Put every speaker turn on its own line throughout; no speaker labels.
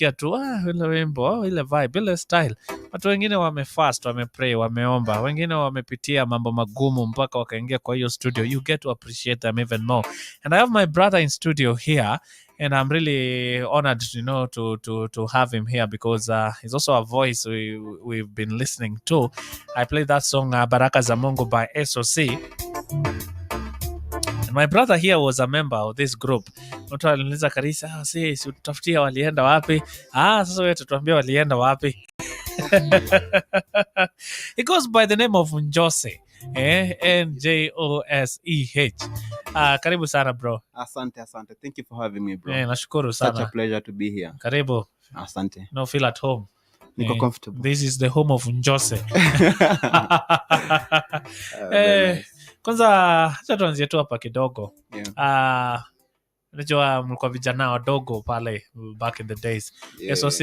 unasikia tu ile wimbo, ile vibe, ile style. Watu wengine wamefast, wamepray, wameomba, wengine wamepitia mambo magumu mpaka wakaingia kwa hiyo studio. You get to appreciate them even more. And I have my brother in studio here, and I'm really honored, to have him here because he's also a voice we've been listening to. I played that song Baraka za Mungu by SOC. And my brother here was a member of this group. Mtu aliniuliza Karisa, si utafutia walienda wapi? Sasa wewe tutuambie walienda wapi? He goes by the name of Njoseh. Njoseh. Karibu sana bro.
Asante. Thank you for having me, bro.
Nashukuru sana.
Such a pleasure to be here.
Karibu.
Asante.
No, feel at home.
Niko comfortable.
This is the home of Njoseh.
Nice.
Kwanza acha tuanzie tu hapa kidogo.
Yeah.
Unajua mlikuwa vijana wadogo pale back in the days.
Yeah.
SOC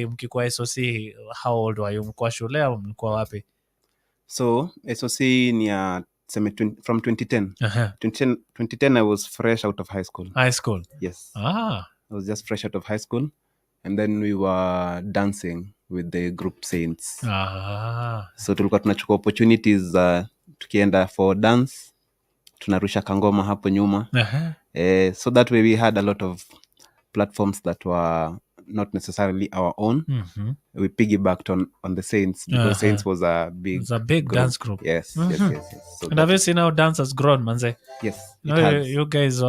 mkikuwa SOC, how old were you? Mlikuwa shule au mlikuwa wapi?
So SOC ni from 2010. 2010 I was fresh out of high school.
High school?
Yes.
I
was just fresh out of high school, and then we were dancing with the group Saints. So tulikuwa tunachukua opportunities tukienda for dance, tunarusha kangoma hapo nyuma. So that way we had a lot of platforms that were not necessarily our own. We piggybacked on the Saints because Saints was a big
group. Dance group.
Yes. So
and have you seen how dance has grown, manze?
Yes.
You guys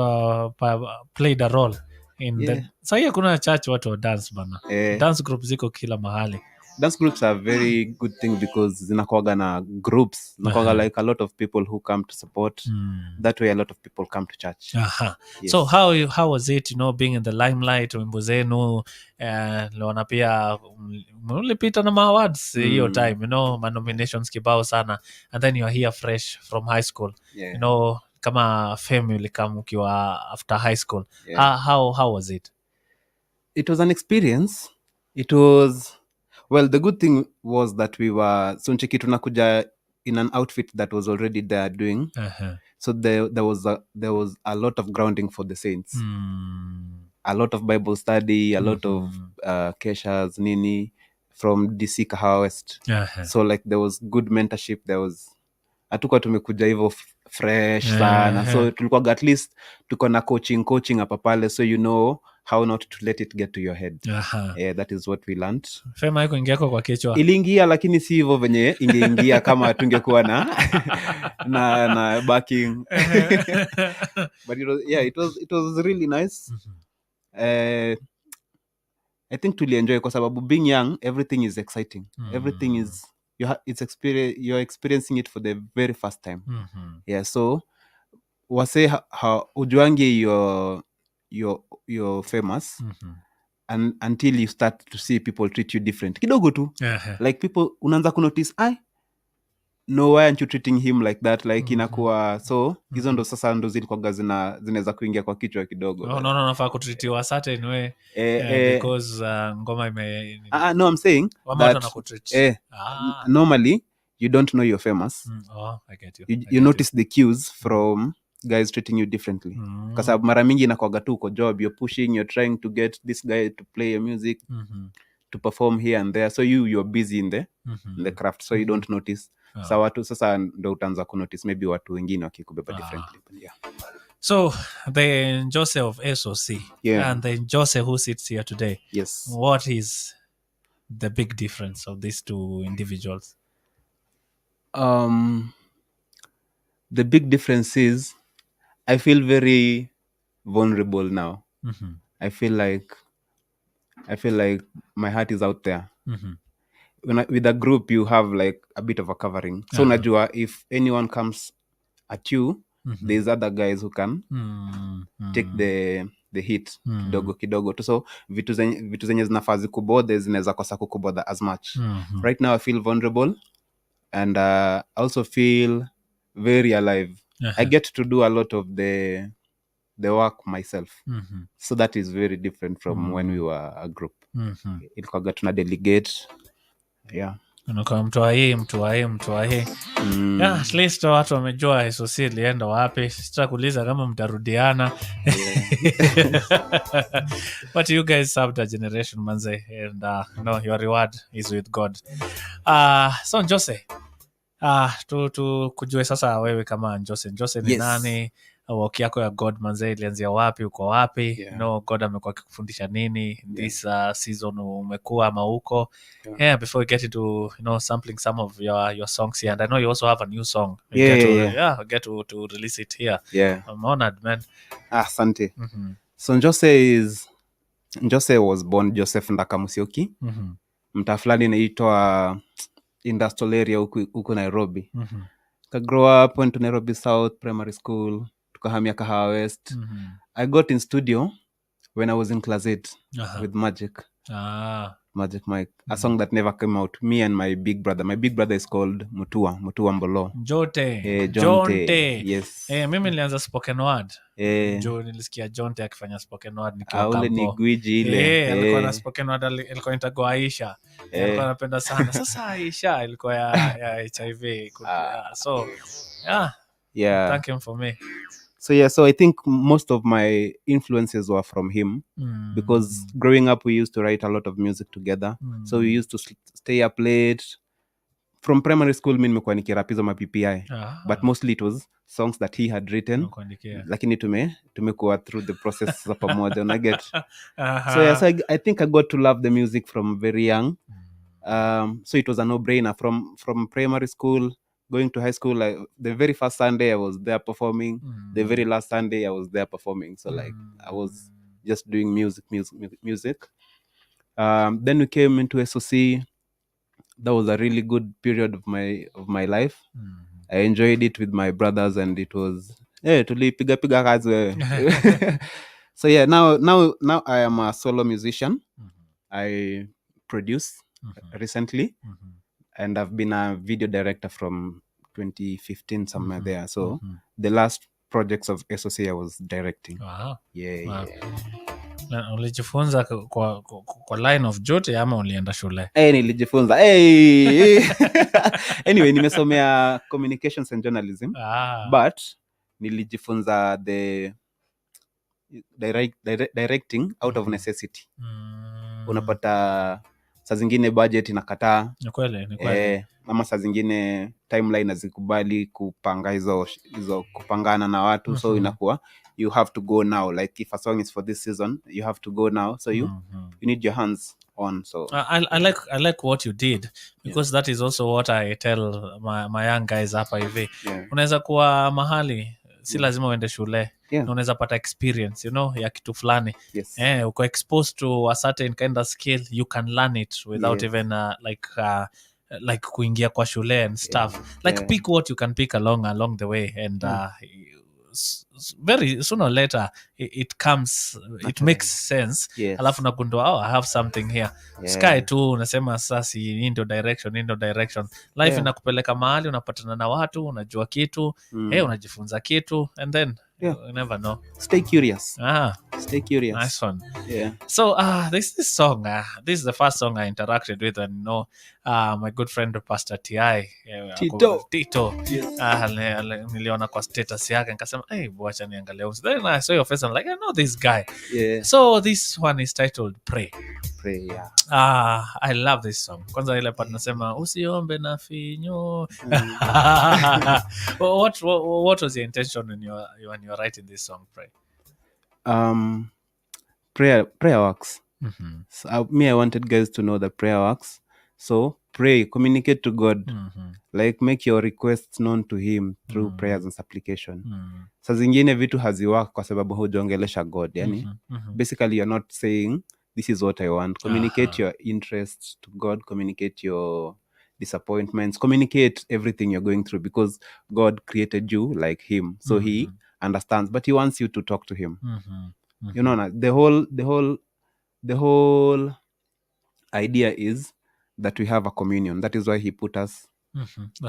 played a role in the... So here kuna church watu wa dance bana. Dance groups ziko kila mahali.
Dance groups are a very good thing because zinakuwaga na groups, zinakuwaga like a lot of people who come to support. That way a lot of people come to church.
Yes. So how was it, being in the limelight? Wimbo zenu leona pia mlipita na awards hiyo time, ma nominations kibao sana, and then you are here fresh from high school. Kama fame ulikam ukiwa after high school. How was it?
It was an experience. It was... Well, the good thing was that we were Sunchiki tunakuja in an outfit that was already there doing. So there was a lot of grounding for the Saints. A lot of Bible study, a lot of keshas, nini from DC Kahawa West. So like there was good mentorship. There was hatukuwa tumekuja hivyo fresh sana. So tulikuwa at least tuko na coaching hapa pale, so how not to let it get to your head. That is what we learned.
Fema iko ingia kwa kichwa.
Iliingia lakini si hivyo venye ingeingia kama tungekuwa na backing. But it was really nice. I think tulienjoy kwa sababu being young, everything is exciting. Everything is you're experiencing it for the very first time. So wase ujuangi you're famous and until you start to see people treat you different kidogo tu. Like people unaanza kunotice, no, why aren't you treating him like that? Like inakuwa so hizo ndo sasa ndo zilikuwa zinaweza kuingia kwa kichwa kidogo.
No, nafaa kutritiwa certain way because ngoma
no, I'm saying that normally you don't know you're famous.
I get you.
You notice the cues from guys treating you differently. Kwa sababu mara mingi inakuwaga tu uko job, you're pushing, you're trying to get this guy to play your music, to perform here and there, so you're busy in the craft, so you don't notice. Sa watu sasa ndo utaanza kunotice maybe watu wengine wakikubeba differently.
So the Njoseh of SOC and the Njoseh who sits here today, what is the big difference of these two individuals?
The big difference is I feel very vulnerable now. I feel like my heart is out there. With a group you have like a bit of a covering. So najua if anyone comes at you, there's other guys who can take the hit kidogo tu. So vitu zenye zinafaa zikubodhe zinaweza kosa kukubodha as much. Right now I feel vulnerable and I also feel very alive. I get to do a lot of the work myself. So that is very different from when we were a group. Ilikuwaga tuna delegate.
unakuwa mtu wa hii. Yeah, at least watu wamejua SOC ilienda wapi. Sitakuuliza kama mtarudiana. But you guys served a generation, manze, and no, your reward is with God. So Njoseh, tu kujue sasa wewe kama Njoseh ni nani? Walk yako ya God, manze, ilianzia wapi? Uko wapi? God amekuwa akikufundisha nini in this season umekuwa ama uko? Before we get into sampling some of your songs here, and I know you also have a new song. We get to release it here. I'm honored, man.
Asante. So Njoseh was born Joseph Ndakamusyoki. Mtaa fulani inaitwa industrial area huku Nairobi. I grew up, went to Nairobi South Primary School, tukahamia Kahawa West. I got in studio when I was in class 8 with Magic Mike, a song that never came out. Me and my big brother. My big brother is called Mutua Mbolo.
Jonte.
Yes.
Mimi nilianza spoken word. Nilisikia Jonte akifanya spoken word nikiwa
Ule ni gwiji ile.
Alikuwa na spoken word, alikuwa inaitwa Aisha. Alikuwa anapenda sana. Sasa Aisha ilikuwa ya HIV. So thank him for me.
So I think most of my influences were from him, because growing up we used to write a lot of music together. So we used to stay up late. From primary school mimi nimekuwa nikirapiza ma PPI, but mostly it was songs that he had written, lakini tumekuwa through the process za pamoja, una get. So I think I got to love the music from very young. So it was a no-brainer from primary school going to high school. Like, the very first Sunday I was there performing. The very last Sunday I was there performing. So like I was just doing music. Then we came into SOC. That was a really good period of my life. I enjoyed it with my brothers, and it was tulipiga kazi wewe. So now I am a solo musician. I produce recently, and I've been a video director from 2015 somewhere there. So the last projects of SOC I was directing.
Wow.
Yeah.
Na ulijifunza kwa line of duty ama ulienda shule?
Nilijifunza. Anyway, nimesomea communications and journalism. But nilijifunza the directing out of necessity. Unapata saa zingine budget inakataa.
Ni kweli.
Ama saa zingine timeline hazikubali kupanga hizo kupangana na watu. So inakuwa you have to go now. Like if a song is for this season, you have to go now. So you need your hands on. So
I like what you did, because that is also what I tell my young guys hapa hivi. Unaweza kuwa mahali si lazima uende shule. Na unaweza pata experience, ya kitu fulani. Uko exposed to a certain kind of skill, you can learn it without even like kuingia kwa shule and stuff. Pick what you can pick along the way, and very sooner or later it comes, it makes sense. Alafu nagundua I have something here. Sky tu unasema sasa hii ndio direction. Life inakupeleka mahali, unapatana na watu, unajua kitu, unajifunza kitu, and then you never know.
Stay curious. Stay curious.
Nice one. So this song, this is the first song I interacted with, and my good friend Pastor T.I. Tito. Niliona kwa status yake nikasema, wacha niangalie. Then I saw your face and like, I know this guy. So this one is titled Pray. I love this song. Kwanza ile part nasema usiombe na finyo. What was your intention when you were writing this song, Pray?
Prayer works. So, I wanted guys to know that prayer works. So pray, communicate to God. Like make your requests known to him through prayers and supplication. Saa zingine vitu haziwaka kwa sababu hujaongelesha God. Yani basically you're not saying this is what I want. Communicate your interests to God, communicate your disappointments, communicate everything you're going through, because God created you like him. So he understands, but he wants you to talk to him. You know, the whole idea is that we have a communion. That is why he put us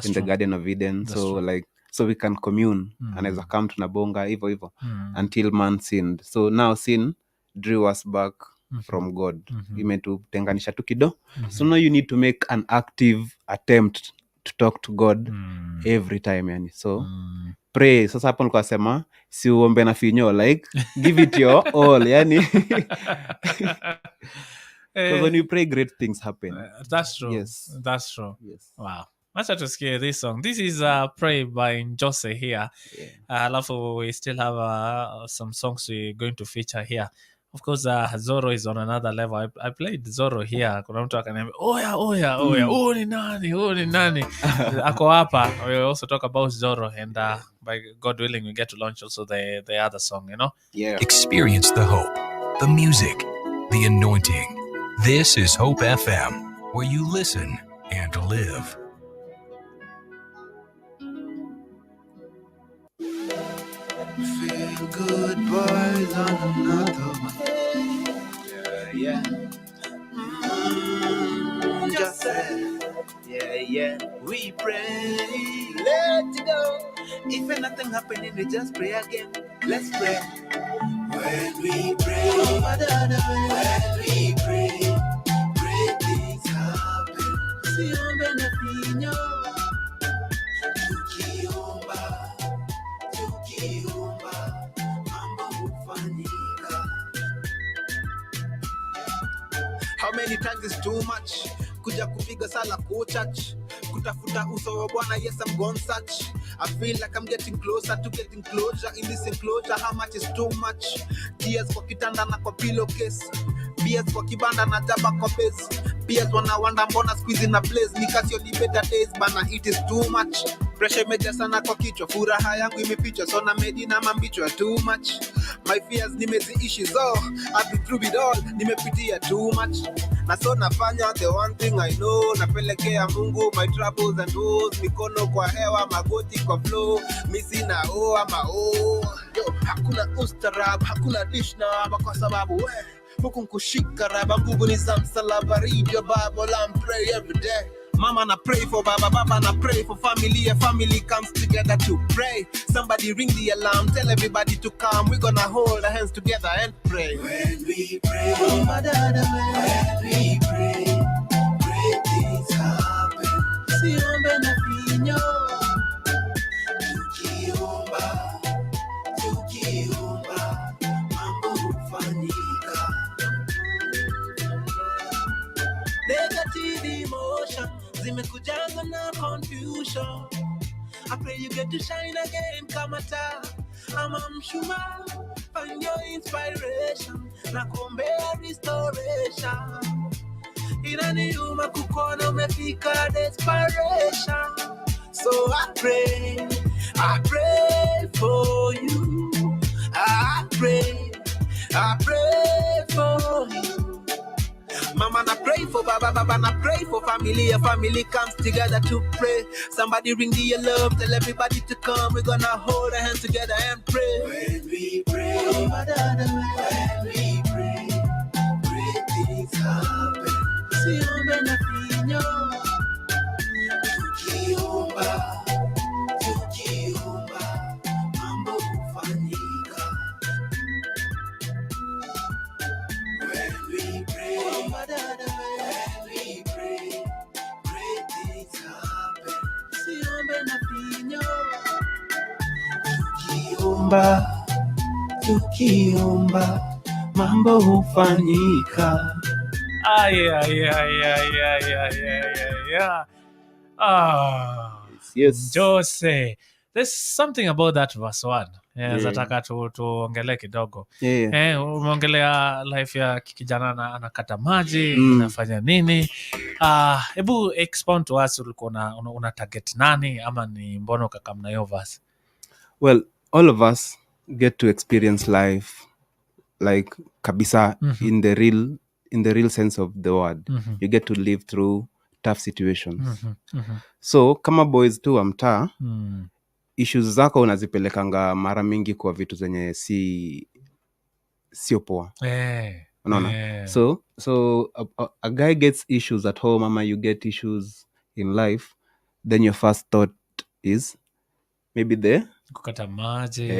in the Garden of Eden. So we can commune. Anaweza come tunabonga hivyo until man sinned. So now sin drew us back from God. Imetutenganisha tu kido. So now you need to make an active attempt to talk to God every time yani. So pray. Sasa hapo nilikuwa sema si uombe na finyo, like give it your all yani. Because when you pray, great things happen.
That's true.
Yes.
That's true.
Yes.
Wow. Acha tusikie this song. This is Pray by Njoseh here. Alafu we still have some songs we're going to feature here. Of course, Zorro is on another level. I played Zorro here. Kuna mtu akaniambia, oya. Huyu ni nani? Ako hapa. We also talk about Zorro, and by God willing, we get to launch also the other song, you know?
Yeah.
Experience the hope, the music, the anointing. This is Hope FM, where you listen and live.
Feel good boys on another one. Yeah. Just say, yeah. We pray, let it go. If anything happening, we just pray again. Let's pray. When we pray, when we pray, great things happen. Siombe na pinyo, tukiomba, mambo hufanyika. How many times is too much? Kuja kupiga sala kuchurch, kutafuta uso wa Bwana. Yes, I'm gone search. I feel like I'm getting closer to getting closure in this enclosure. How much is too much? Tears kwa kitanda na kwa pillowcase, beers kwa kibanda na jaba kwa base. Beers wanawanda mbona squeeze na blaze. Nikasio ni better days bana, it is too much. Pressure imeja sana kwa kichwa, furaha yangu imefichwa, so na medi na mambichwa too much. My fears nimeziishi, so I've been through it all, nimepitia too much. Na so nafanya the one thing I know, napelekea Mungu my troubles and woes. Mikono kwa hewa, magoti kwa flow, misi na ama yo, hakuna ustarab, hakuna dish na kwa sababu we huku nkushika raba, nguvu ni za msalaba. Read your Bible and pray every day. Mama na pray for baba na pray for family. A family comes together to pray. Somebody ring the alarm, tell everybody to come. We're gonna hold our hands together and pray. When we pray, when we pray, great things happen. Siombe na pinyo, tukiomba, mambo hufanyika. Negative emotion zimekujaza na confusion. I pray you get to shine again kama taa ama mshumaa. Find your inspiration na kuombea restoration. Inaniuma kukuona umefika desperation. So I pray for you. I pray for you. Mama na pray for baba na pray for family. A family comes together to pray. Somebody ring the alarm, tell everybody to come. We're gonna hold our hands together and pray. When we pray, great things happen. Siombe na pinyo, tukiomba, mambo hufanyika. When we pray, great things happen. Siombe na pinyo, tukiomba, mambo hufanyika.
Yeah.
Yes.
Njoseh. There's something about that verse 1. Zataka tuongelee kidogo. Umeongelea life ya kijana anakata maji, unafanya nini? Hebu expound to us, ulikuwa una target nani ama ni mbona ukakamna hiyo verse?
Well, all of us get to experience life like kabisa, in the real sense of the word. You get to live through tough situations. So kama boys tu wa mtaa, issues zako unazipelekanga mara mingi kwa vitu zenye sio poa. Unaona? So a guy gets issues at home, ama you get issues in life, then your first thought is maybe
kukata maji,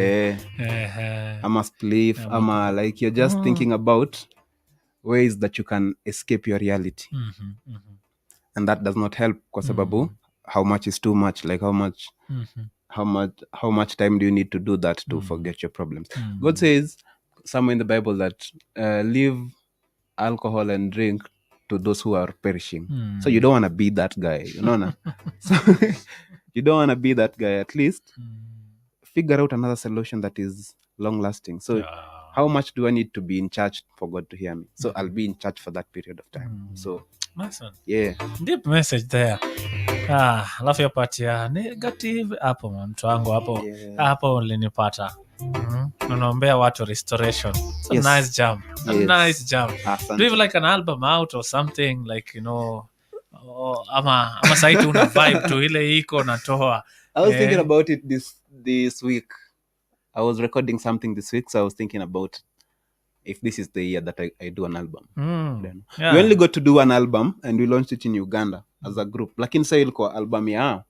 ama spliff, ama like you're just thinking about ways that you can escape your reality. And that does not help kwa sababu how much is too much, like how much time do you need to do that to forget your problems. God says somewhere in the Bible that leave alcohol and drink to those who are perishing. So you don't want to be that guy, you know. So you don't want to be that guy. At least figure out another solution that is long lasting. So how much do I need to be in church for God to hear me? So I'll be in church for that period of time. So yeah,
deep message there. Alafu yapatia negative hapo mtu wangu hapo. Hapo ulinipata. Unaombea watu restoration. So
Yes.
nice jump. Nice jump. Do you have like an album out or something, like, you know, ama saiti una vibe to ile iko natoa?
I was thinking about it this week. I was recording something this week, so I was thinking about if this is the year that I do an album. Then we only got to do one album and we launched it in Uganda as a group. Lakini sasa ilikuwa album ya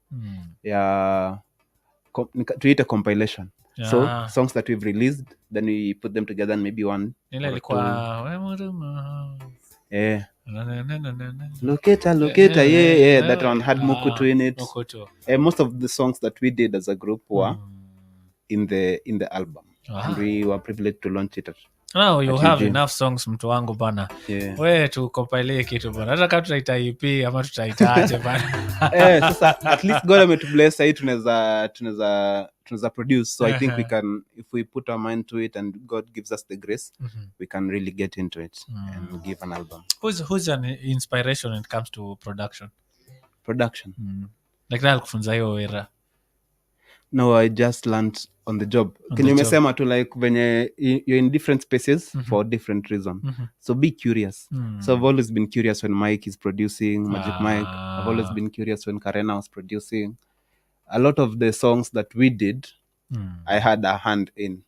tuite compilation. So songs that we've released, then we put them together and maybe one
ile ilikuwa
Locator, yeah, that one had Mokutu in it. Most of the songs that we did as a group were in the album. And we were privileged to launch it.
Now you have enough songs mtu wangu bana. We tukompile kitu bana. Hata kama tutaita EP ama tutaita aje bana.
Sasa at least God ametubless sasa tunaweza produce. So I think we can, if we put our mind to it and God gives us the grace, we can really get into it and give an album.
Who's an inspiration when it comes to production? Like that kufunza hiyo era.
No, I just learned on the job. Can you mesema to like venye you're in different spaces for different reasons. So be curious. So I've always been curious when Mike is producing, Magic Mike. I've always been curious when Karena was producing. A lot of the songs that we did, I had a hand in.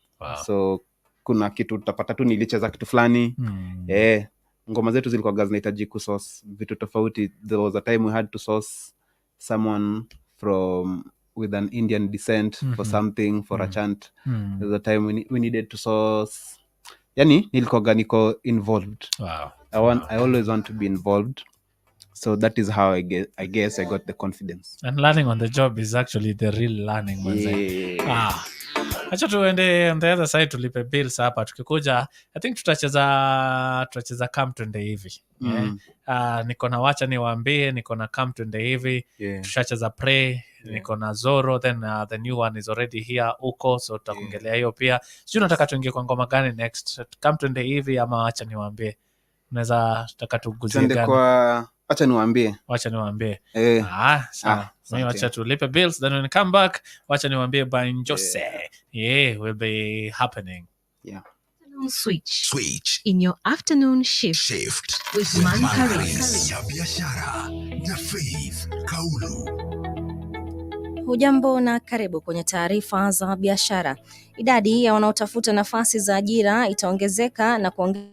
So kuna kitu utapata tu nilicheza kitu fulani. Ngoma zetu zilikuwa zinahitaji kusource vitu tofauti. There was a time we had to source someone from with an Indian descent for something, for a chant. There's a time we needed to source. Yani, niko involved. I always want to be involved. So that is how I guess I got the confidence.
And learning on the job is actually the real learning. Acha tuende on the other side tulipe bills hapa. Tukikuja, I think tutacheza come twende hivi. Niko na wacha niwaambie, niko na come twende hivi. Tushacheza pray. Niko na Zoro, then the new one is already here uko, so tutakuongelea hiyo pia. Sijui nataka tuingie kwa ngoma gani next. Come twende hivi ama acha niwaambie. Unaweza taka tuguzie gani?
Kwa acha niwaambie.
Sawa. Mimi wacha tulipe bills, then when we come back, wacha niwaambie by Njoseh. Will be happening.
Switch in your afternoon shift with Mankaris ya biashara na Faith Kaulu.
Hujambo na karibu kwenye taarifa za biashara. Idadi ya wanaotafuta nafasi za ajira itaongezeka na kuongeza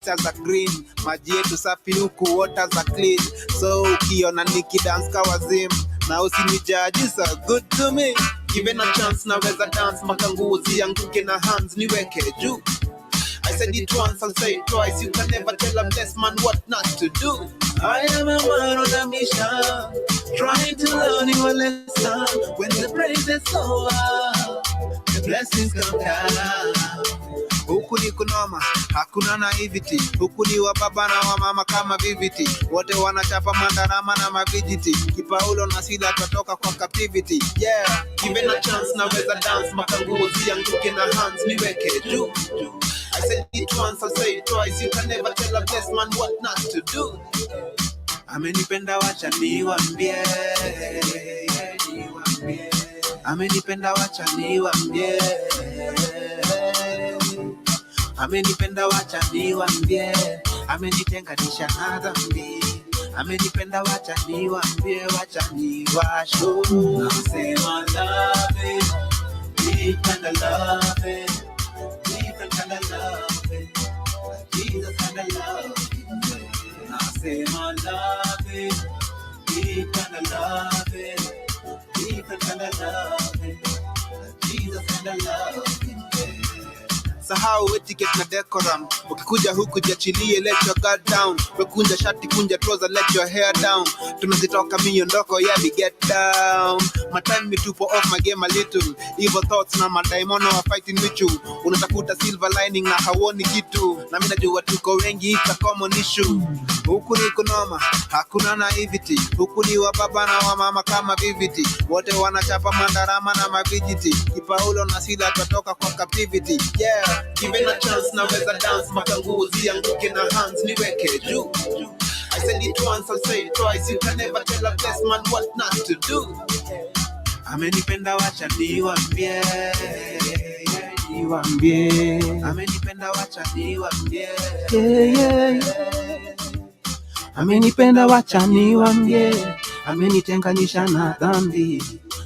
za green, maji yetu safi huku water za clean. So ukiona nikidance kawazim na usinijaji, so good to me. Given a chance naweza dance mpaka nguo zianguke na hands niweke juu. I said it once, I'll say it twice. You can never tell a blessed man what not to do. I am a man on a mission, trying to learn your lesson. When the praise is over, the blessings come down. Huku ni kunoma, hakuna naivety. Huku ni wa baba na wa mama kama vivity. Wote wanachapa mandarama na mavijiti. Kipaulo na Sila totoka kwa captivity. Yeah, given a chance naweza dance mpaka nguo zianguke na hands niweke juu. I said it once, I'll say it twice. You can never tell a blessed man what not to do. Amenipenda wacha niwaambie. Amenipenda wacha niwaambie. Amenipenda wacha niwaambie. Amenitenganisha na dhambi. Amenipenda wacha niwaambie, wacha niwasho. Nasema love it, deep and I love it. Different kind of love, Jesus kind of love. I say my love, deep kind of love, different kind of love, Jesus kind of love. Sahau etiquette na decorum. Ukikuja huku jiachilie, let your guard down. Wekunja shati kunja trouser, let your hair down. Tunazitoka miondoko, yeah, we get down. My time me to pour off my game a little. Evil thoughts na madaimono are fighting with you. Unatafuta silver lining na hawoni kitu. Na mimi najua tuko wengi, it's a common issue. Huku ni kunoma, hakuna naivety. Huku ni wa baba na wa mama kama vivity. Wote wanachapa mandarama na mavijiti. Kipaulo na Sila totoka kwa captivity. Yeah, given a chance naweza dance mpaka nguo zianguke na hands niweke juu. I said it once, I'll say it twice. You can never tell a blessed man what not to do. Amenipenda wacha niwaambie. Niwaambie. Amenipenda wacha niwaambie. Amenipenda wacha niwaambie. Amenitenganisha na dhambi.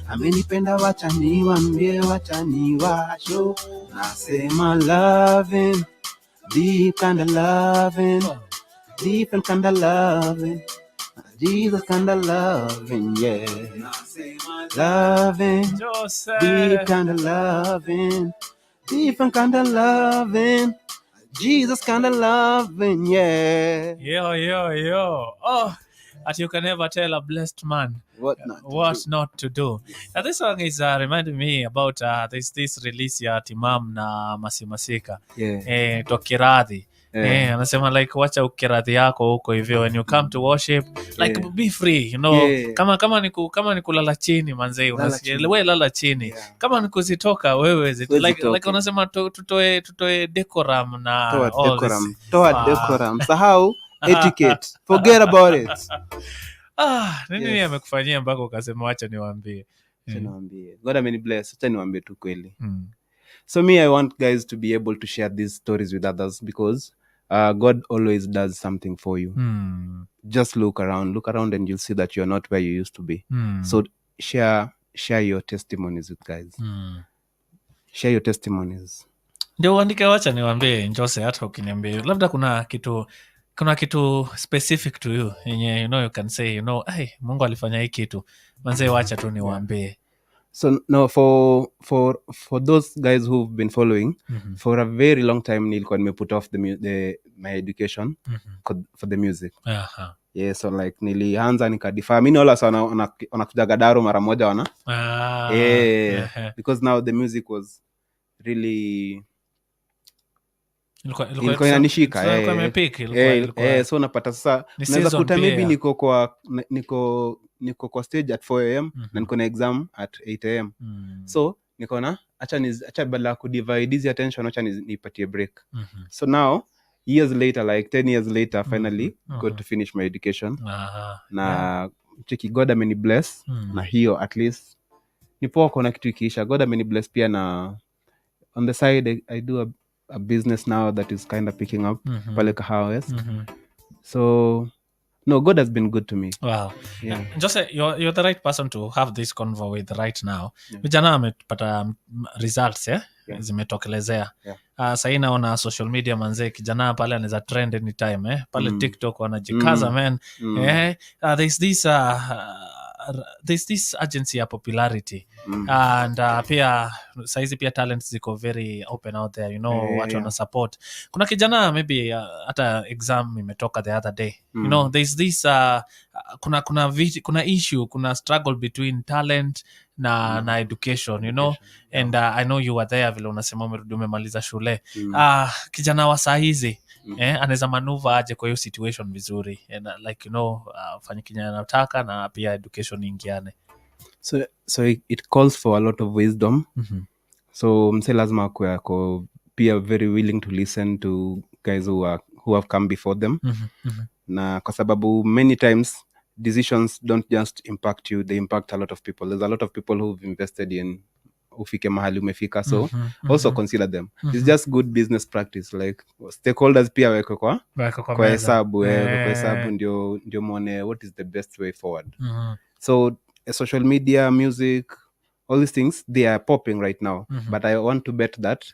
Amenipenda wacha niwaambie, wacha niwasho. Nasema loving, deep kind of loving, different kind of loving, Jesus kind of loving, yeah. Loving,
Njoseh.
deep kind of loving, different kind of loving, Jesus kind of loving, yeah.
Yo. Oh, that you can never tell a blessed man
What
not to do. Now, this song is reminding me about this release ya Timam na Masimasika.
Yeah.
Tokiradhi. Anasema like wacha ukiradhi yako huko hivyo, when you come to worship like be free, you know. Kama ni kulala chini manze, unasikia wewe lala chini. Kama ni kuzitoka wewe like unasema tutoe decorum na
toa decorum. Sahau etiquette. Forget about it.
Nini amekufanyia mpaka ukasema wacha niwaambie.
God amenibless. Acha niwaambie tu kweli. So me, I want guys to be able to share these stories with others because God always does something for you. Just look around and you'll see that you're not where you used to be. So share your testimonies with guys. Share your testimonies.
Ndio uandike wacha niwaambie Njoseh, hata ukiniambia labda kuna kitu specific to you yenye you can say hey, Mungu alifanya hii kitu manze, wacha tu niwaambie.
So no, for those guys who've been following for a very long time, nilikuwa nimeput off my education for the music. Yeah, so like nilianza nikadifaa. Mimi wala sana wanakuja Gadaro mara moja wana. Because now the music was really ilikuwa inanishika. So unapata sasa naweza kuta maybe niko kwa stage at 4 am na niko na exam at 8 am. So nikaona acha badala ku divide this attention, acha nipatie break. So now years later, like 10 years later, finally got to finish my education. Na cheki God ameni bless na hiyo at least nipo kuna kitu ikiisha. God ameni bless pia na on the side I do a business now that is kind of picking up pale Kahawa West. So no, God has been good to me.
Wow. Yeah. Njoseh, you're the right person to have this convo with right now. Vijana amepata results zimetokelezea. Sasa naona social media manze, kijana pale anaweza trend anytime pale TikTok wanajikaza man. There's this agency ya popularity and pia saizi pia talents ziko very open out there, you know, watu wana support. Kuna kijana maybe hata exam imetoka the other day, you know, there's this kuna issue, kuna struggle between talent na education, you know, and I know you were there vile unasema umerudi umemaliza shule. Kijana wa saa hizi anaweza maneuver aje kwa hiyo situation vizuri, and like you know, fanya kijana anataka na pia education ingiane.
So it calls for a lot of wisdom. So mse lazima kwa pia very willing to listen to guys who have come before them. Na kwa sababu many times decisions don't just impact you, they impact a lot of people. There's a lot of people who've invested in ufike mahali umefika, so also consider them. It's just good business practice, like stakeholders pia weko kwa hesabu ndio muone what is the best way forward. So social media, music, all these things, they are popping right now, but I want to bet that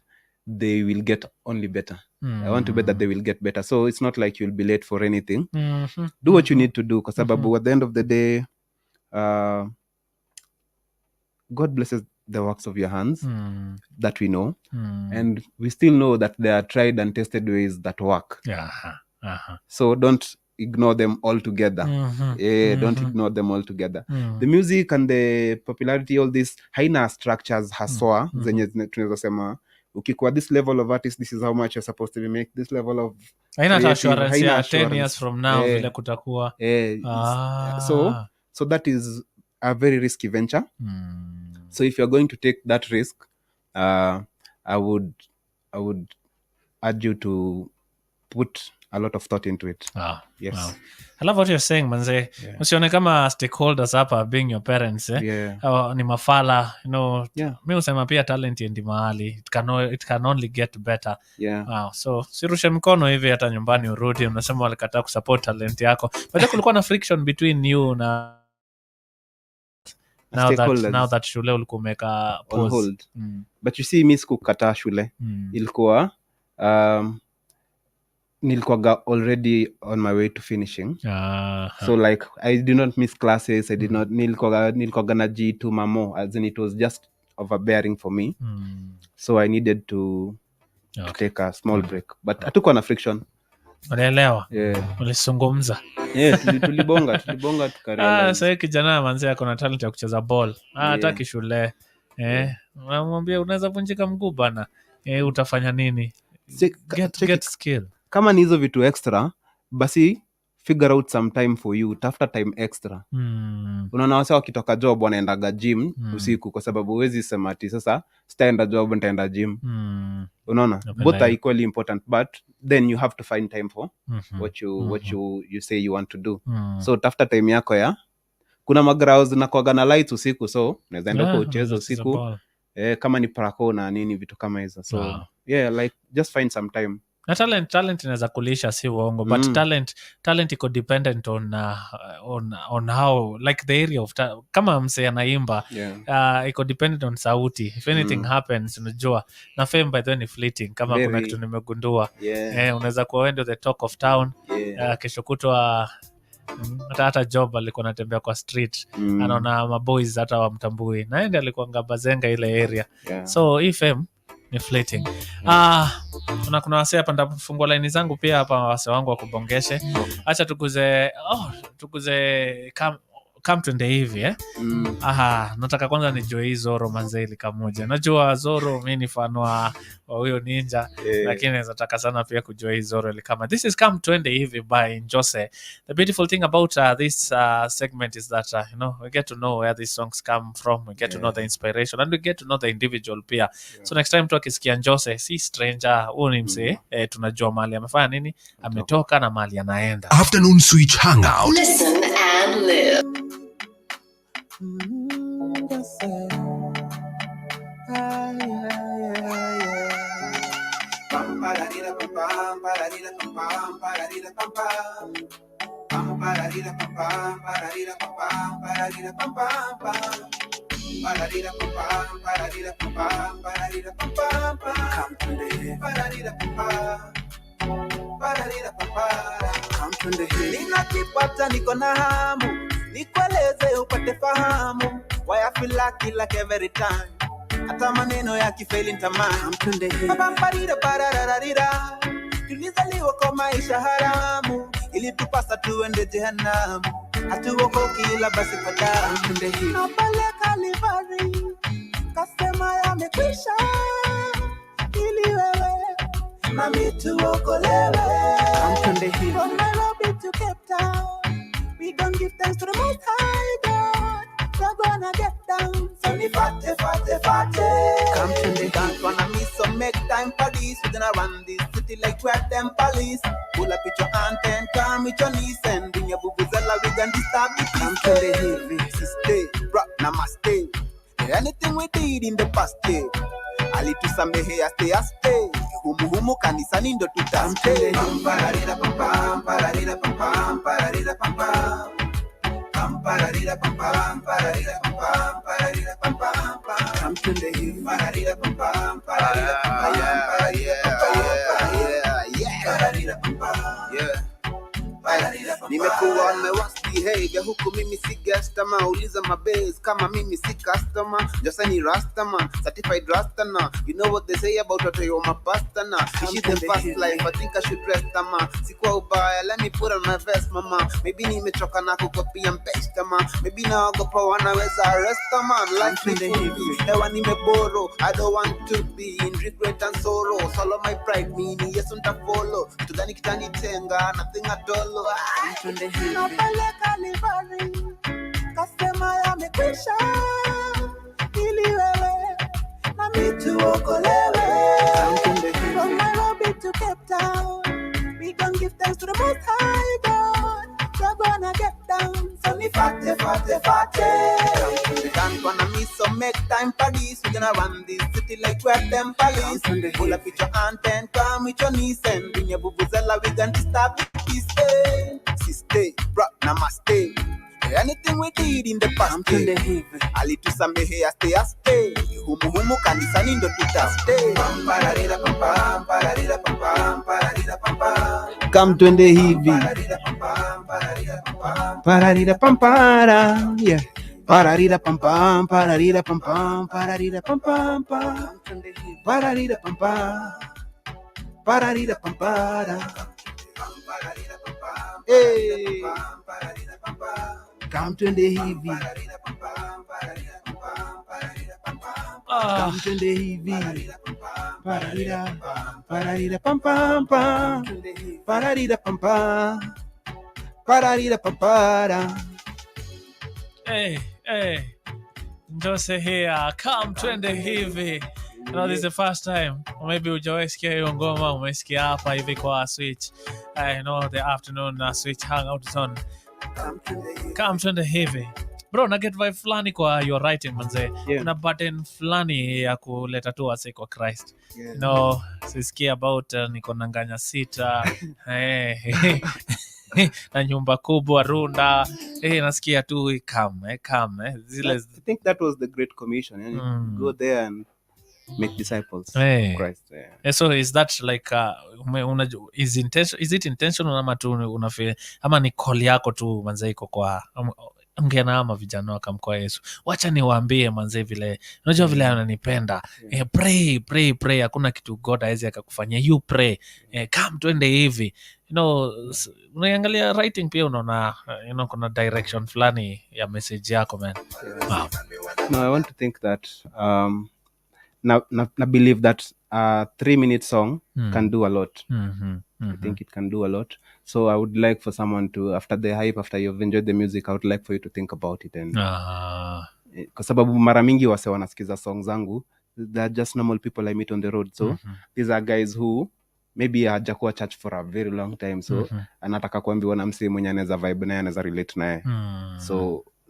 they will get only better. I want to bet that they will get better. So it's not like you'll be late for anything. Do what you need to do, kwa sababu at the end of the day, God blesses the works of your hands, that we know, and we still know that there are tried and tested ways that work. So don't ignore them altogether. Don't ignore them altogether. The music and the popularity, all this haina structures haswa zenye tunaweza sema ukikuwa this level of artist, this is how much you're supposed to be make, this level of
haina assurance ya 10 years from now vile kutakuwa.
So that is a very risky venture. So if you're going to take that risk, I would urge you to put a lot of thought into it. Yes.
Wow. I love what you're saying, manze. Usione kama stakeholders hapa being your parents, ni mafala, you know. Mimi usema pia talent yendi mahali. It can only get better. Wow. So sirushe mkono hivi hata nyumbani urudi, unasema walikataa kusupport talent yako. But kulikuwa na friction between you na now that shule ulikuwa umeka pause. On hold.
But you see, mimi sikukataa shule. Ilikuwa nilikuwa already on my way to finishing. So like I did not miss classes. I did not nilikuwa najituma more, as in it was just overbearing for me. So I needed to take a small break. But hatukuwa na friction.
Unaelewa? Ulisungumza.
Tulibonga tukarealize.
Sasa kijana manzi yako na talent ya kucheza ball. Hataki shule. Unamwambia unaweza vunjika mguu bana. Utafanya nini? Get skill.
Kama ni hizo vitu extra, basi figure out some time for you, tafuta time extra. Unaona wase wakitoka job wanaendaga gym usiku, kwa sababu huwezi sema ati sasa sitaenda job nitaenda gym. Unaona, both are equally important, but then you have to find time for what you say you want to do. So tafuta time yako ya kuna magrounds na kuaga na lights usiku, so unaweza enda kwa ucheza usiku. Kama ni parako na nini vitu kama hizo. So like just find some time.
Na talent inaweza kulisha, si uongo, but talent iko dependent on how, like the area of kama mse anaimba, iko dependent on sauti. If anything happens, unajua na fame by then is fleeting. Kama kuna kitu nimegundua, unaweza kuwa wendo the talk of town, kesho kutwa hata job alikuwa anatembea kwa street, anaona maboys hata wamtambui, na yeye alikuwa ngabazenga ile area. So if fame ni fleeting. Kuna wase hapa, ndafungua line zangu pia hapa, wase wangu wakubongeshe. Acha tukuze come twende hivi nataka kwanza nijue hii Zoro manzeli kamoja. Najua Zoro mimi ni fan wa huyo ninja, lakini nataka sana pia kujua hii Zoro ile kama. This is come twende hivi by Njoseh. The beautiful thing about this segment is that you know, we get to know where these songs come from, we get to know the inspiration, and we get to know the individual pia. So next time tukisikia Njoseh, si stranger, huyu ni msee, tunajua mahali amefanya nini, ametoka na mahali anaenda.
Afternoon Switch Hangout.
Listen and live.
Come twende hivi. Ninakipata niko na hamu, nikueleze upate fahamu. Why I feel like every time, hata maneno ya kifeli nitamani. Come twende hivi. Pamparira parararira, tulizaliwa kwa maisha haramu, ili tupasa tuende jehanamu, hatuokoki ila basi kwa damu. Come twende hivi. Na pale Kalvari kasema yamekwisha, ili wewe nami tuokolewe. From Nairobi to Cape Town, we gon' give thanks to the Most High God. We're gonna get down, so we fate. Come to the dance, wanna miss some make time for this. We're gonna run this city like we're them police. Pull up with your aunt and come with your niece, and bring your bubuzela, we gon' disturb the peace. Come to the heavy, sister, rock, namaste. Anything we did in the past day, alitusamehe aste humu kanisani ndo tutaste. Pararira pam pam, pararira pam pam, pararira pam pam, pararira pam pam, pararira pam pam, pararira pam pam. Come to the hill, pararira pam pam, pararira pam pam, pararira pam pam, yeah. Nimekuwa behavior huku mimi si customer, uliza mabase kama mimi si customer. Njoseh ni rastaman, certified rastana. You know what they say about what you're my pastor na. This is the fast life, I think I should rest ama. Sikuwa ubaya, let me put on my vest mama. Maybe nimechoka na kucopy and paste ama. Maybe naogopa wanaweza arrest man. Life ni fupi, hewa nimeboro. I don't want to be in regret and sorrow. Swallow my pride, mini yesu nitafollow. Tudhani kitanitenga, nothing at all. Na pale Kalvari kasema yamekwisha, ili wewe nami tuokolewe. From Nairobi to Cape Town, we gon' give thanks to the Most High God. We're gonna get down, so we fate. Dance wanna miss some make time for this. We're gonna run this city like we're them police. Pull up with your aunt and come with your niece, and bring your bubuzela, we gon' disturb the peace. Sister, rock, namaste. Anything we did in the past day, alitusamehe aste humu kanisani ndo tutaste. Pararira pam pam, pararira pam pam, pararira pam pam.
Come twende hivi, pararira pam para, yeah. Pararira pam pam, pararira pam pam, pararira pam pam pam, pararira pam pam, pararira pam para. Hey, come twende hivi, come twende hivi, pararira pam pam pam, pararira pam pam, pararira pam para.
Hey, Njoseh here, come twende hivi. You know, this is the first time, or maybe hujawahi sikia hiyo ngoma, umesikia hapa hivi kwa Switch. I know the afternoon Switch hangout zone. Come twende hivi. Bro, na get vibe fulani kwa your writing manze.
Yeah.
Una button fulani ya kuleta tu wase kwa Christ. Yeah. You know, sisikia about niko nanganya sita. Na nyumba kubwa runda. Nasikia tu come.
I think that was the Great Commission. Go there and make disciples of Christ.
Yeah. So is that like is it intentional ama tu unafeel ama ni call yako tu manze iko kwa ongea ama vijana wakamkoa Yesu, wacha niwaambie manze vile unajua vile ananipenda. Pray, hakuna kitu God hawezi akakufanyia. You pray, come twende hivi. You know, unaangalia writing pia unaona kuna direction fulani ya message yako man. Wow.
No, I want to think that na believe that a 3-minute song can do a lot. I think it can do a lot. So I would like for someone to, after the hype, after you've enjoyed the music, I would like for you to think about it. And kwa sababu mara mingi wase wanasikiza songs zangu, they're just normal people I meet on the road. So these are guys who maybe hajakuwa church for a very long time. So anataka kuambiwa na msee mwenye anaweza vibe naye, anaweza relate naye.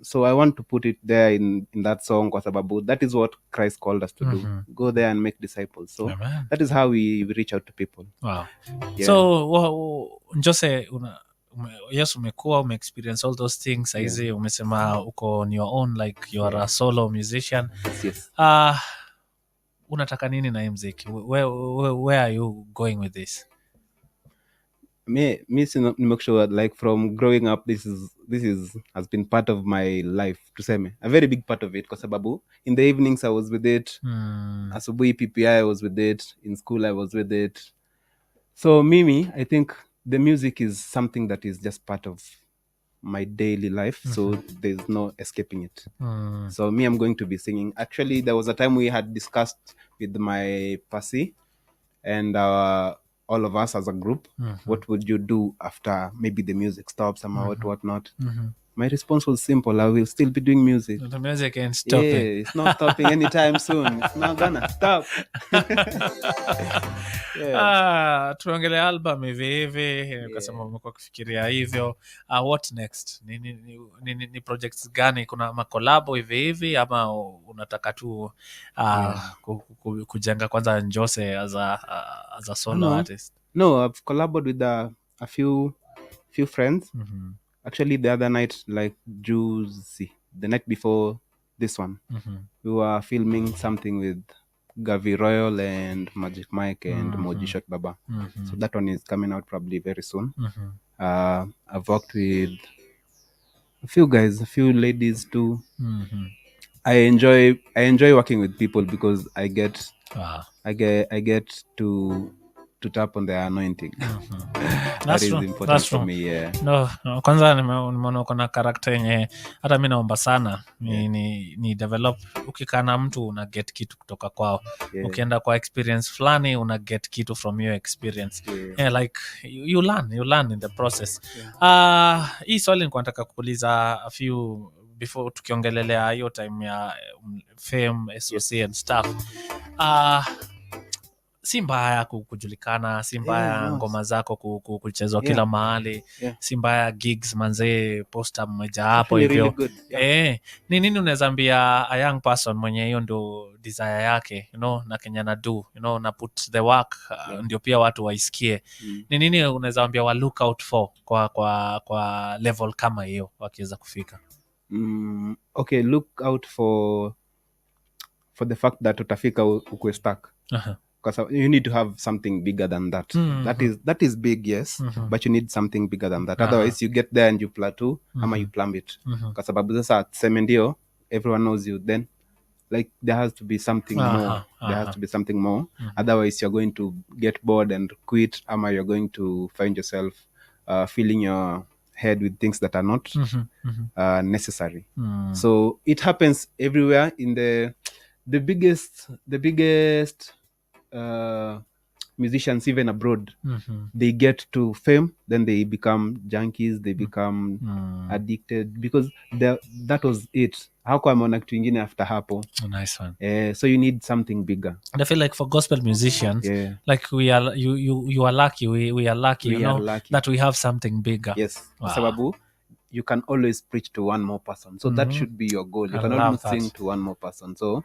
So I want to put it there in that song kwa sababu that is what Christ called us to do. Go there and make disciples. So that is how we reach out to people.
Wow. Yeah. So Njoseh, yes umekuwa experience all those things saizi umesema uko on your own like you are a solo musician.
Yes.
Unataka nini na muziki? Where are you going with this?
Me make sure like from growing up this has been part of my life, tuseme a very big part of it, kwa sababu in the evenings I was with it, asubuhi PPI I was with it, in school I was with it. So mimi, I think the music is something that is just part of my daily life, so there's no escaping it. So me, I'm going to be singing. Actually, there was a time we had discussed with my Pasi and all of us as a group, what would you do after maybe the music stops and what not. My response was simple: I will still be doing music.
The music ain't stopping.
Yeah, it's not stopping anytime soon. It's not gonna stop.
Tuongele album hivi ukasema umekuwa kufikiria hivyo. What next? Ni projects gani? Kuna makolabo hivi ama unataka tu kujenga kwanza Njoseh as a solo artist?
No, I've collaborated with a few friends. Actually, the other night, like Njoseh, the night before this one, we were filming something with Gavi Royal and Magic Mike and Moji Shot Baba. So that one is coming out probably very soon. I've worked with a few guys, a few ladies too. I enjoy working with people because I get to tap on their anointing. That is important for me. Yeah.
No, kwanza nimeona uko na character yenye hata mimi naomba sana ni develop. Ukikaa na mtu una get kitu kutoka kwao. Ukienda kwa experience fulani una get kitu from your experience. Like you learn in the process. Hii swali nilikuwa nataka kuuliza a few before tukiongelelea hiyo time ya fame, SOC and stuff. Si mbaya kujulikana, si mbaya ngoma zako kuchezwa kila mahali, si mbaya gigs manzee, poster mmoja hapo hivyo. Ni nini unaweza ambia a young person mwenye hiyo ndo desire yake, na Kenya na do, na put the work, ndio pia watu waisikie. Ni nini unaweza ambia wa look out for kwa level kama hiyo wakiweza kufika?
Okay, look out for the fact that utafika ukwe stuck. Because you need to have something bigger than that. That is big, yes, but you need something bigger than that. Otherwise, you get there and you plateau, ama you plumb it. Kwa sababu sasa tuseme ndio everyone knows you, then like there has to be something more. There has to be something more. Otherwise, you're going to get bored and quit, ama you're going to find yourself filling your head with things that are not necessary. So it happens everywhere. In the biggest musicians even abroad, they get to fame, then they become junkies, they become addicted because that was it. How come on kitu ingine after hapo?
Nice one.
So you need something bigger.
And I feel like for gospel musicians, like we are you are lucky, we are lucky, lucky that we have something bigger.
Yes. Sababu you can always preach to one more person, so that should be your goal. You can always sing to one more person, so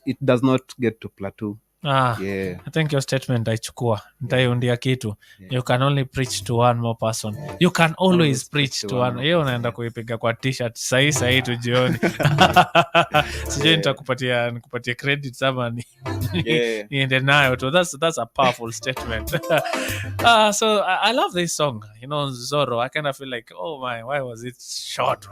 it does not get to plateau.
I think your statement aichukua nitaiundia kitu. You can only preach to one more person. You can always preach to one. Hiyo unaenda kuipiga kwa t-shirt sahi tu jioni. Sije nikupatie credit ama niende nayo tu. That's a powerful statement. So I love this song. Zoro, I kind of feel like, oh my, why was it short?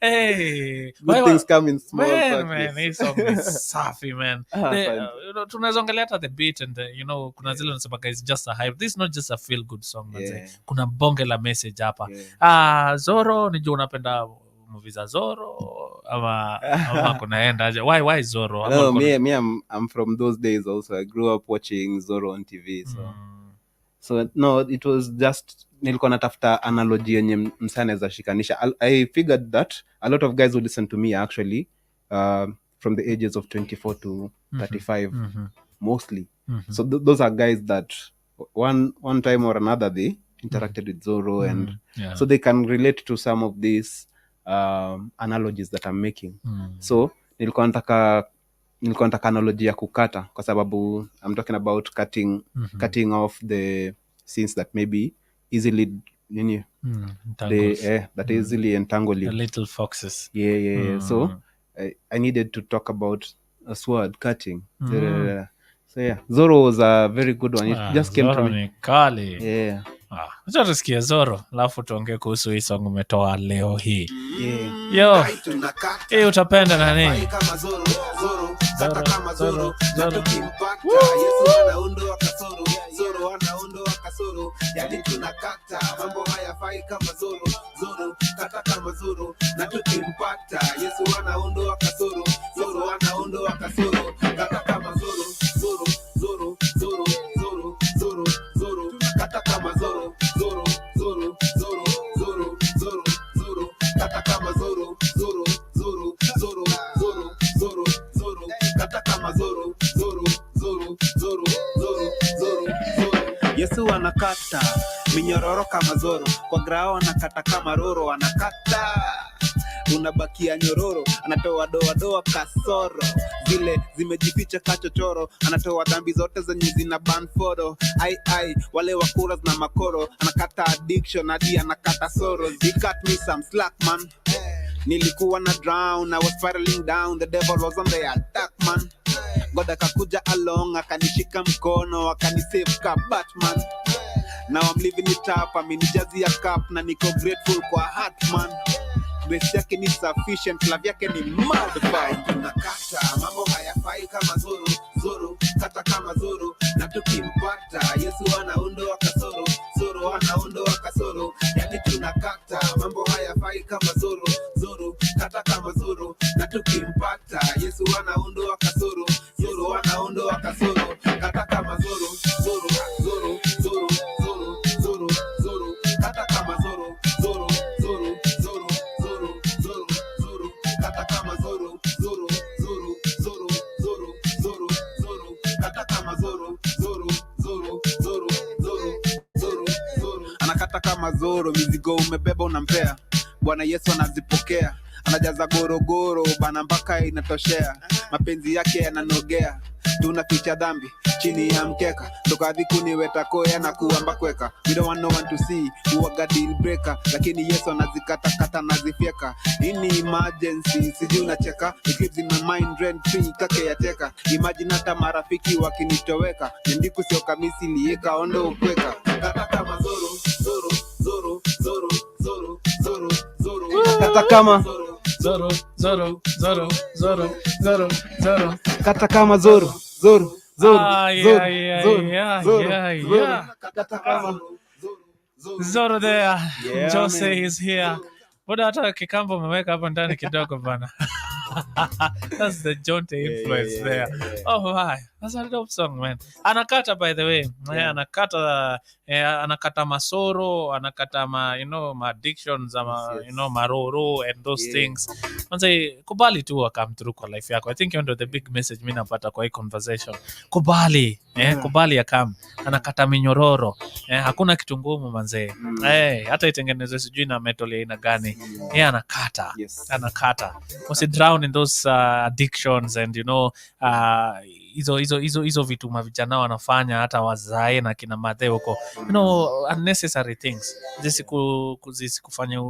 Hey,
good things come in small
man, this song is safi, man. Tunaweza ongelea hata the beat and kuna zile unasema guys, just a hype. This is not just a feel good song, kuna bonge la message hapa. Zoro, nijua unapenda movie za Zoro ama kunaenda aje? Why Zoro?
No, me I'm from those days also. I grew up watching Zoro on TV, so no, it was just nilikuwa natafuta analogy yenye msana za shikanisha. I figured that a lot of guys who listen to me actually from the ages of 24 to 35 mostly. So those are guys that one time or another they interacted with Zoro and so they can relate to some of these analogies that I'm making. So nilikuwa nataka analogy ya kukata kwa sababu I'm talking about cutting off the scenes that maybe easily that easily entangle you.
The little foxes.
Yeah. So I needed to talk about a sword cutting. So yeah, Zorro was a very good one. It just came to me.
Kali.
Yeah.
Acha tusikie Zorro, alafu tuongee kuhusu hii song umetoa leo hii.
Yeah.
Yo, hii utapenda nani?
Kama Zorro, kata kama Zorro,
Zorro.
tukimpata Yesu anaondoa kasoro, Zorro anaondoa kasoro, yani tunakata mambo hayafai kama Zorro, kata kama Zorro, na tukimpata Yesu anaondoa kasoro, Zorro anaondoa kasoro, kata kama Zorro, kata kama Zorro, kata kama Zorro, kata kama Zorro. Yesu anakata minyororo kama Zorro, kwa grao anakata kama Roro, anakata unabakia nyororo, anatoa doa kasoro zile zimejificha kachochoro, anatoa dhambi zote zenye zina ban photo, ai wale wakuras na makoro, anakata addiction hadi anakata sorrows. He cut me some slack man, nilikuwa na drown, I was spiraling down, the devil was on the attack man. God akakuja along, akanishika mkono, akanisave ka Batman. Now I'm living it up, amenijazia cup na niko grateful kwa heart man. Grace yake ni sufficient, love yake ni modified. Tunakata mambo hayafai kama Zorro, kata kama Zorro, na tukimpata Yesu anaondoa kasoro, Zorro anaondoa kasoro, yani tunakata mambo hayafai kama Zorro, kata kama Zorro, na tukimpata Yesu anaondoa kasoro, Zorro anaondoa kasoro, kata kama Zorro, kata kama Zorro, kata kama Zorro, kata kama Zorro, anakata kama Zorro, mizigo umebeba unampea, Bwana Yesu anazipokea, anajaza gorogoro bana mpaka inatoshea, mapenzi yake yananogea, tunaficha dhambi chini ya mkeka, toka vikuni wetakoya na kuamba kweka. We don't want no one to see, uwaga deal breaker, lakini Yesu anazikata nazifyeka. Ini emergency, siji unacheka, it lives in my mind rent free kake ya teka. Imagine hata marafiki wakinitoweka, nendiku sio kamisi lieka ondo ukweka. Kata kama Zorro,
Kata kama
Zorro.
kata kama Zorro.
Kata kama Zorro there. Njoseh is here. Boda hata kikambo umeweka hapo ndani kidogo bana. That's the Jonte influence there. Oh my, that's a dope song man. Anakata by the way. Anakata masoro, anakata ma addictions, maroro and those things. Manze kubali tu come through kwa life yako. I think you know the big message mimi napata kwa hii conversation. Kubali, kubali akam. Anakata minyororo. Hakuna kitu ngumu manze. Hata itengenezwe sijui na metal ya aina gani. Anakata. Anakata. Drown in those addictions and hizo vitu mavijana wanafanya hata wazae na kina madhe huko, unnecessary things zisikufanya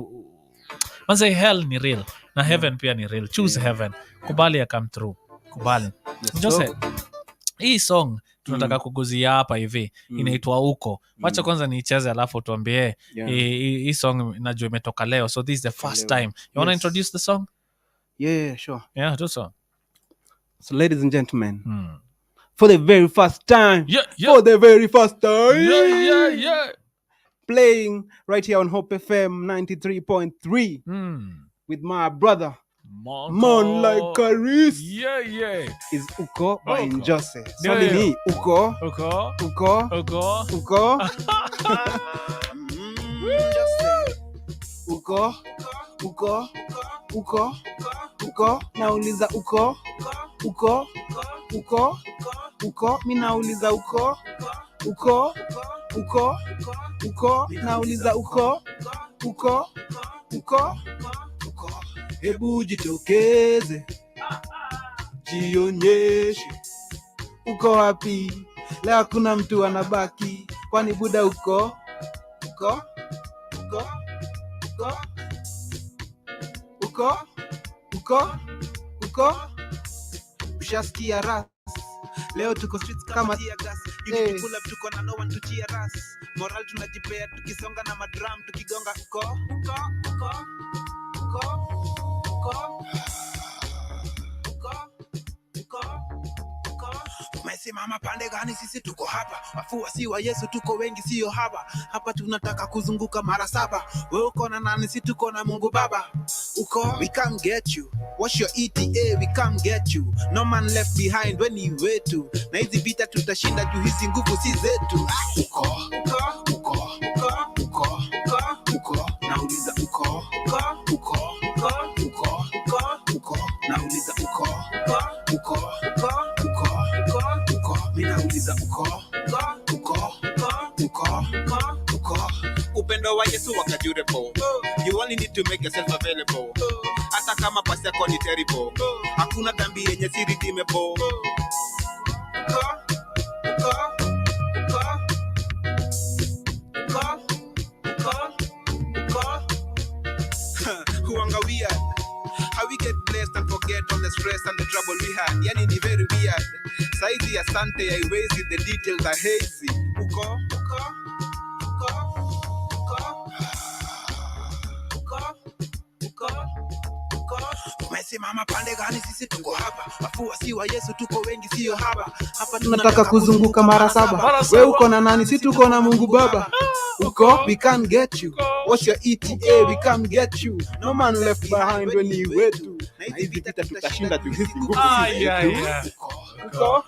manze. Hell ni real na heaven pia ni real. Choose heaven. Kubali ya come through. Kubali. Njoseh, hii song tunataka kuguzia hapa hivi inaitwa Uko. Wacha kwanza niicheze alafu tuambie hii song najua imetoka leo, so this is the first time. You want to introduce the song?
Yeah, sure.
Yeah, do so.
So ladies and gentlemen, for the very first time, playing right here on Hope FM 93.3 with my brother Man Like Caris. Is Uko by Njoseh. Swali ni Uko. Uko nauliza uko mimi nauliza uko nauliza uko hebu jitokeze jionyeshe uko wapi leo, kuna mtu anabaki
Kwani buda uko ushasikia ras. Leo tuko streets kama tear gas. Unity pull up tuko na no one to cheer us. Moral tunajipea tukisonga na madrum tukigonga uko. Umesimama pande gani? Sisi tuko hapa, wafuasi wa Yesu tuko wengi, sio haba. Hapa tunataka kuzunguka mara 7. Wewe uko na nani? Sisi tuko na Mungu Baba. Uko, we come get you. What's your ETA? We come get you. No man left behind when you wait to. Na hizi vita tutashinda juu hizi nguvu si zetu. Uko. Nauliza uko. Nauliza uko. Minauliza uko. Upendo wa Yesu waka durable. You only need to make yourself available. Hata kama pasi yako ni terrible, hakuna dhambi yenye si redeemable. Huanga weird how we get blessed and forget all the stress and the trouble we had. Yani ni very weird. Saizi asante haiwezi, the details are hazy. Uko. Umesimama pande gani? Sisi tuko hapa, wafuasi wa Yesu tuko wengi, sio haba. Hapa tunataka kuzunguka mara 7. Wewe uko na nani? Sisi tuko na Mungu Baba. Uko, we can't get you. What's your ETA? We can't get you. No man left behind when you wait to. Na hizi vita tutashinda tu hizi nguvu.
Uko.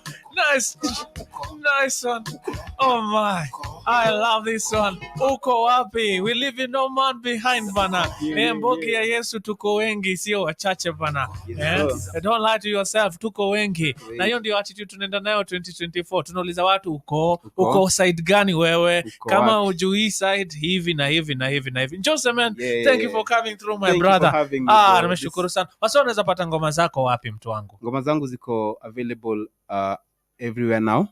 Nice one. Oh my, I love this one. Uko wapi? We leave no man behind bana. Mbogi ya Yesu tuko wengi, sio wachache bana. Don't lie to yourself, tuko wengi. Na hiyo ndio attitude tunaenda nayo 2024. Tunauliza watu uko side gani wewe? Kama ujui side hivi na hivi. Njoseh man, thank you for coming through my brother. Nimeshukuru sana. Wasa unaweza pata ngoma zako wapi mtu wangu?
Ngoma zangu ziko available everywhere now.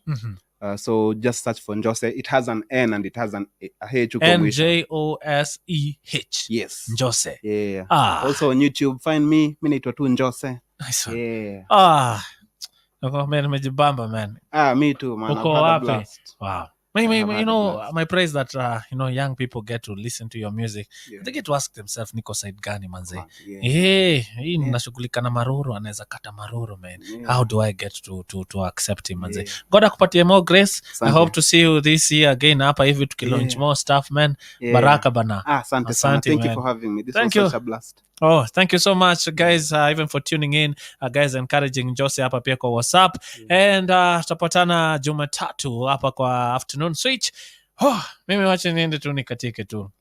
So just search for Njoseh. It has an N and it has a H.
Njoseh.
Yes.
Njoseh.
Yeah. Also on YouTube, find me. Mimi naitwa tu Njoseh.
Nice one.
Yeah.
Nimejibamba man.
Me too man.
Uko wapi? Wow. You know, my praise that young people get to listen to your music. Yeah. They get to ask themselves, niko side gani manze? Hii ninashughulika na maruru, anaweza kata maruru man. How do I get to accept him manze? God akupatie more grace. I hope to see you this year again hapa hivi tukilaunch more stuff man. Baraka bana.
Asante sana. Thank you for having me. This was such a blast.
Oh, thank you so much guys, even for tuning in. Guys, encouraging Njoseh hapa pia kwa WhatsApp. And tutapatana Jumatatu hapa kwa afternoon switch. Mimi wacha niende tu nikatike tu.